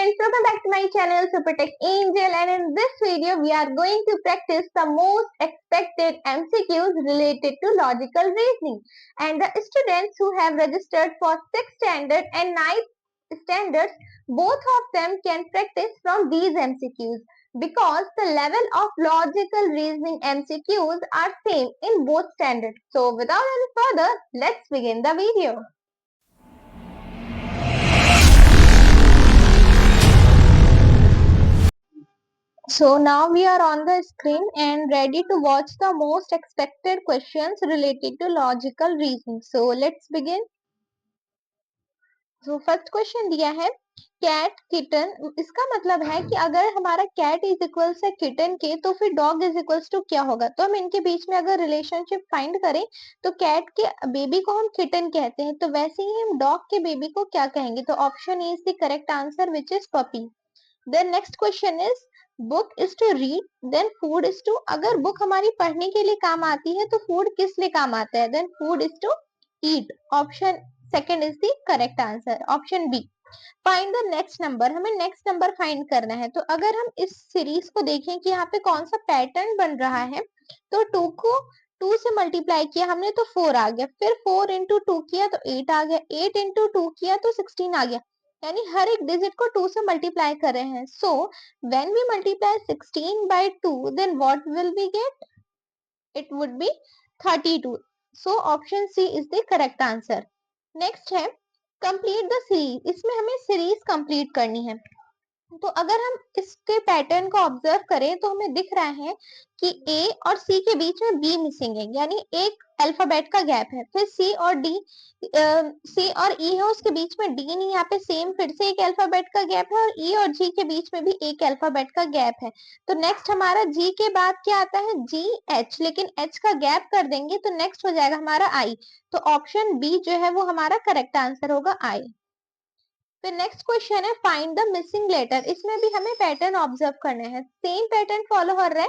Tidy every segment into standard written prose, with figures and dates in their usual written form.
friends, welcome back to my channel Supertech Angel, and in this video we are going to practice the most expected MCQs related to logical reasoning, and the students who have registered for 6th standard and 9th standards, both of them can practice from these MCQs because the level of logical reasoning MCQs are same in both standards. So without any further, let's begin the video. So now we are on the screen and ready to watch the most expected questions related to logical reasoning. So let's begin. So first question दिया है cat kitten, इसका मतलब है कि अगर हमारा cat is equal से kitten के तो फिर डॉग इज इक्वल्स टू क्या होगा। तो हम इनके बीच में अगर रिलेशनशिप फाइंड करें तो कैट के बेबी को हम किटन कहते हैं, तो वैसे ही हम डॉग के बेबी को क्या कहेंगे। तो option A is the correct answer which is puppy. Then next question is book is to read, then food is to, अगर बुक हमारी पढ़ने के लिए काम आती है तो फूड किस लिए काम आता है। Then food is to eat. Option second is the correct answer, option B. Find the next number, हमें नेक्स्ट नंबर फाइंड करना है। तो अगर हम इस सीरीज को देखें कि यहाँ पे कौन सा पैटर्न बन रहा है, तो 2 को 2 से मल्टीप्लाई किया हमने तो 4 आ गया, फिर 4 इंटू 2 किया तो 8 आ गया, 8 इंटू 2 किया तो 16 आ गया, यानी हर एक डिजिट को 2 से मल्टीप्लाई कर रहे हैं। So when we multiply 16 by 2 then what will we get, it would be 32। So option C is the correct answer. Next है कंप्लीट द सीरीज, इसमें हमें सीरीज कंप्लीट करनी है। तो अगर हम इसके पैटर्न को ऑब्जर्व करें तो हमें दिख रहा है कि ए और सी के बीच में बी मिसिंग है, यानी एक अल्फाबेट का गैप है। फिर सी और डी, सी और ई है उसके बीच में डी नहीं, यहाँ पे सेम फिर से एक अल्फाबेट का गैप है, और ई और जी के बीच में भी एक अल्फाबेट का गैप है। तो नेक्स्ट हमारा जी के बाद क्या आता है, जी एच, लेकिन एच का गैप कर देंगे तो नेक्स्ट हो जाएगा हमारा आई। तो ऑप्शन बी जो है वो हमारा करेक्ट आंसर होगा, आई। फिर next question is find the missing letter, इसमें भी हमें पैटर्न ऑब्जर्व करना है। सेम पैटर्न फॉलो हो रहा है,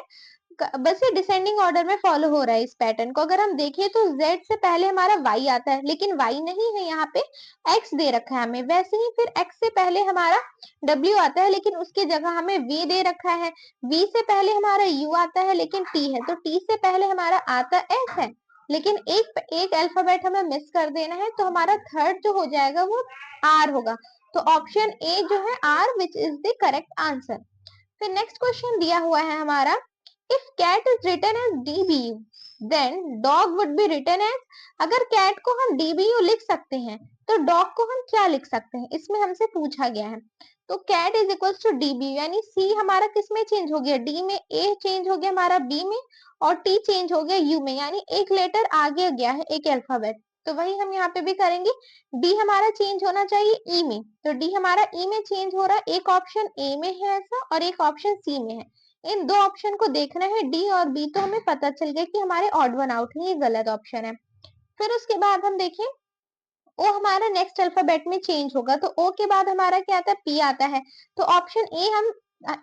बस ये डिसेंडिंग ऑर्डर में फॉलो हो रहा है। इस पैटर्न को अगर हम देखें तो Z से पहले हमारा Y आता है, लेकिन Y नहीं है, यहाँ पे X दे रखा है हमें। वैसे ही फिर X से पहले हमारा W आता है, लेकिन उसकी जगह हमें V दे रखा है। V से पहले हमारा U आता है, लेकिन T है, तो T से पहले हमारा आता S है, लेकिन एक अल्फाबेट हमें मिस कर देना है, तो हमारा थर्ड जो हो जाएगा वो R होगा। तो ऑप्शन ए जो है R which is the correct answer. फिर नेक्स्ट क्वेश्चन दिया हुआ है हमारा if cat is written as DBU then dog would be written as, अगर कैट को हम डीबीयू लिख सकते हैं तो डॉग को हम क्या लिख सकते हैं, इसमें हमसे पूछा गया है। तो cat is equal to DBU, यानी सी हमारा किस में चेंज हो गया, डी में, ए चेंज हो गया हमारा बी में, और टी चेंज हो गया यू में, यानी एक लेटर आगे गया है, एक अल्फाबेट। तो वही हम यहाँ पे भी करेंगे, डी हमारा चेंज होना चाहिए ई में, तो डी हमारा ई में चेंज हो रहा है। एक ऑप्शन ए में है ऐसा और एक ऑप्शन सी में है, इन दो ऑप्शन को देखना है डी और बी, तो हमें पता चल गया कि हमारे ऑड वन आउट है, ये गलत ऑप्शन है। फिर उसके बाद हम देखें ओ हमारा नेक्स्ट अल्फाबेट में चेंज होगा, तो ओ के बाद हमारा क्या आता है, पी आता है। तो ऑप्शन ए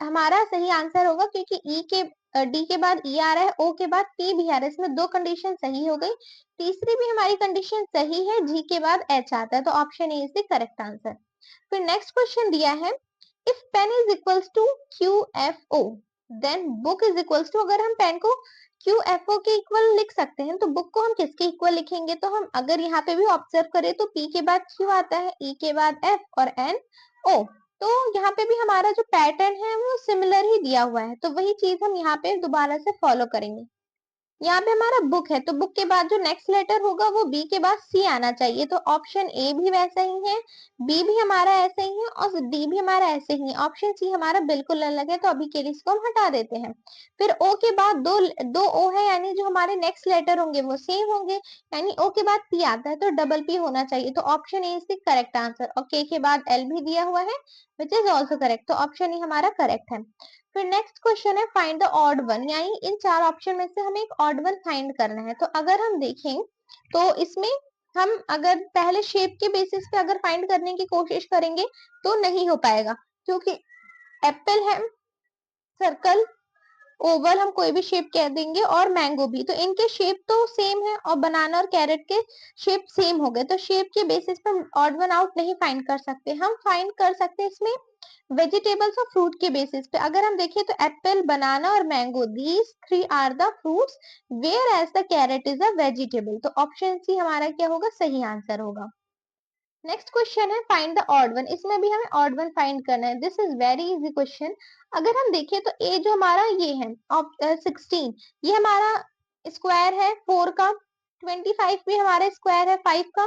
हमारा सही आंसर होगा, क्योंकि ई के डी के बाद ई आ रहा है, ओ के बाद पी भी आ रहा है, इसमें दो कंडीशन सही हो गई। तीसरी भी हमारी कंडीशन सही है, जी के बाद एच आता है, तो option A is the correct answer. फिर नेक्स्ट क्वेश्चन दिया है if pen is equals to Q F O then book is equals to, अगर हम पेन को क्यू एफ ओ के इक्वल लिख सकते हैं तो बुक को हम किसके इक्वल लिखेंगे। तो हम अगर यहाँ पे भी ऑब्जर्व करें तो पी के बाद क्यू आता है, ई के बाद एफ और एन ओ, तो यहाँ पे भी हमारा जो पैटर्न है वो सिमिलर ही दिया हुआ है, तो वही चीज हम यहाँ पे दोबारा से फॉलो करेंगे। यहाँ पे हमारा बुक है, तो बुक के बाद जो नेक्स्ट लेटर होगा वो बी के बाद सी आना चाहिए, तो ऑप्शन ए भी वैसा ही है, बी भी हमारा ऐसे ही है और डी भी हमारा ऐसे ही है। ऑप्शन सी हमारा बिल्कुल अलग है, तो अभी के लिए इसको हम हटा देते हैं। फिर ओ के बाद दो ओ है, यानी जो हमारे नेक्स्ट लेटर होंगे वो सेम होंगे, यानी ओ के बाद पी आता है तो डबल पी होना चाहिए, तो option A is the correct answer. और के बाद एल भी दिया हुआ है विच इज ऑल्सो करेक्ट, तो ऑप्शन ए हमारा करेक्ट है। फिर next question is find the odd one, यानी इन चार ऑप्शन में से हमें एक ऑड वन फाइंड करना है। तो अगर हम देखें तो इसमें हम अगर पहले शेप के बेसिस पे अगर फाइंड करने की कोशिश करेंगे तो नहीं हो पाएगा, क्योंकि एप्पल है, सर्कल, ओवल हम कोई भी शेप कह देंगे, और मैंगो भी, तो इनके शेप तो सेम है, और बनाना और कैरेट के शेप सेम हो गए, तो शेप के बेसिस पर ऑड वन आउट नहीं फाइंड कर सकते। हम फाइंड कर सकते हैं इसमें वेजिटेबल्स और फ्रूट के बेसिस पे अगर हम देखें तो एप्पल, बनाना और mango, these three are the fruits whereas the carrot is a vegetable. तो ऑप्शन सी हमारा क्या होगा, सही आंसर होगा। Next question is find the odd one. इसमें भी हमें ऑड वन फाइंड करना है। This is very easy question. अगर हम देखें तो ए जो हमारा ये है 16, ये हमारा स्क्वायर है 4 का, 25 भी हमारा स्क्वायर है 5 का,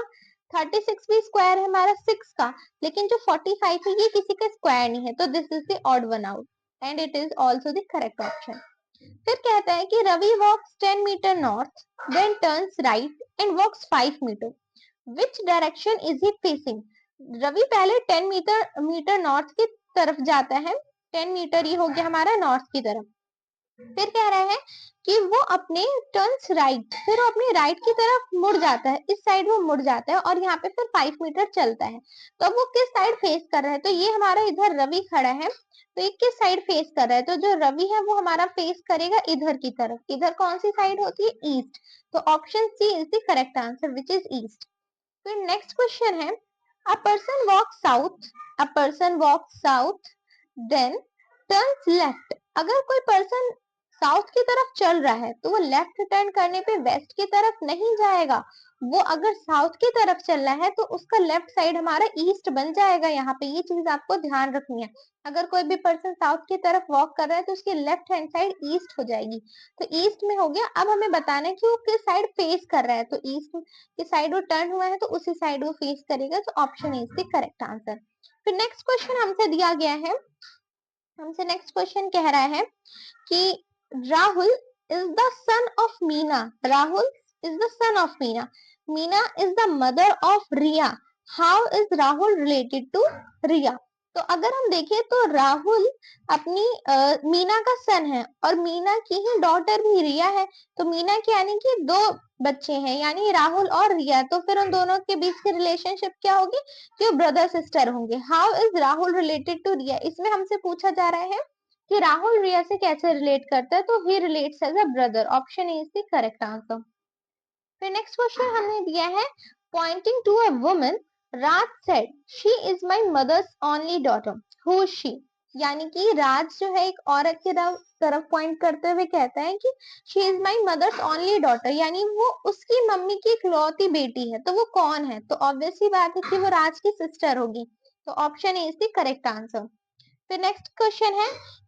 36 भी स्क्वायर है हमारा 6 का, लेकिन जो 45 है ये किसी का स्क्वायर नहीं है, तो this is the odd one out and it is also the correct option. फिर कहता है कि Ravi walks 10 meter north, then turns right and walks 5 meter, which direction is he facing. Ravi पहले 10 मीटर नॉर्थ की तरफ जाता है, 10 मीटर ये हो गया हमारा नॉर्थ की तरफ। फिर कह रहा है कि वो अपने टर्न्स राइट, फिर वो अपने राइट की तरफ मुड़ जाता है, इस साइड वो मुड़ जाता है और यहाँ पे फिर 5 मीटर चलता है। तो अब वो किस साइड फेस कर रहा है, तो ये हमारा इधर रवि खड़ा है, तो ये किस साइड फेस कर रहा है, तो जो रवि है वो हमारा फेस करेगा इधर की तरफ। इधर कौन सी साइड होती है, ईस्ट। तो option C is the correct answer which is east. फिर नेक्स्ट क्वेश्चन है a person walk south, a person walk south then turns left. अगर कोई पर्सन साउथ की तरफ चल रहा है तो वो लेफ्ट टर्न करने पे वेस्ट की तरफ नहीं जाएगा। वो अगर साउथ की तरफ चल रहा है तो उसका लेफ्ट साइड हमारा ईस्ट बन जाएगा। यहाँ पे ये चीज आपको ध्यान रखनी है। अगर कोई भी पर्सन साउथ की तरफ वॉक कर रहा है तो उसकी लेफ्ट हैंड साइड ईस्ट हो जाएगी। तो ईस्ट में हो गया। अब हमें बताना है कि वो किस साइड फेस कर रहा है, तो ईस्ट की साइड वो टर्न हुआ है तो उसी साइड वो फेस करेगा। तो option is the correct answer. फिर नेक्स्ट क्वेश्चन हमसे दिया गया है, हमसे नेक्स्ट क्वेश्चन कह रहा है कि Rahul is the son of Meena, Rahul is the son of Meena, Meena is the mother of Riya, how is Rahul related to Riya. तो अगर हम देखें तो राहुल अपनी मीना का सन है और मीना की ही डॉटर भी रिया है। तो मीना के यानी कि दो बच्चे हैं, यानी राहुल और रिया, तो फिर उन दोनों के बीच की रिलेशनशिप क्या होगी, जो ब्रदर सिस्टर होंगे। How is Rahul related to Riya, इसमें हमसे पूछा जा रहा है कि राहुल रिया से कैसे रिलेट करता है, तो he relates as a brother. Option is the correct answer. फिर नेक्स्ट क्वेश्चन हमने दिया है pointing to a woman, Raj said she is my mother's only daughter, who is she. यानी कि राज जो है एक औरत की तरफ पॉइंट करते हुए कहता है कि she is my mother's only daughter, यानी वो उसकी मम्मी की इकलौती बेटी है। तो वो कौन है, तो ऑब्वियस ही बात है कि वो राज की सिस्टर होगी। तो option is the correct answer. फिर नेक्स्ट क्वेश्चन है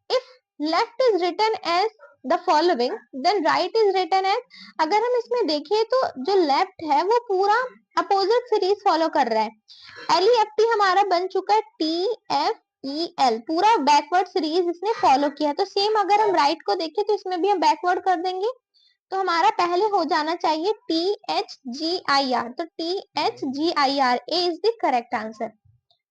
if left is written as the following then right is written as. अगर हम इसमें देखें तो जो लेफ्ट है वो पूरा अपोजिट सीरीज फॉलो कर रहा है। एलईएफटी हमारा बन चुका है टीएफईएल, पूरा बैकवर्ड सीरीज इसने फॉलो किया। तो सेम अगर हम राइट को देखें तो इसमें भी हम बैकवर्ड कर देंगे। तो हमारा पहले हो जाना चाहिए THGIR, तो THGIR A is the correct answer.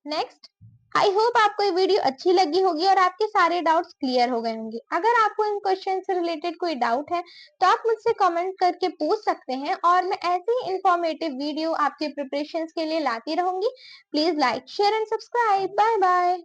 Next, I hope आपको ये वीडियो अच्छी लगी होगी और आपके सारे डाउट्स क्लियर हो गए होंगे। अगर आपको इन क्वेश्चन से रिलेटेड कोई डाउट है तो आप मुझसे कमेंट करके पूछ सकते हैं और मैं ऐसे ही इंफॉर्मेटिव वीडियो आपके प्रिपरेशन के लिए लाती रहूंगी। Please like share and subscribe. Bye bye.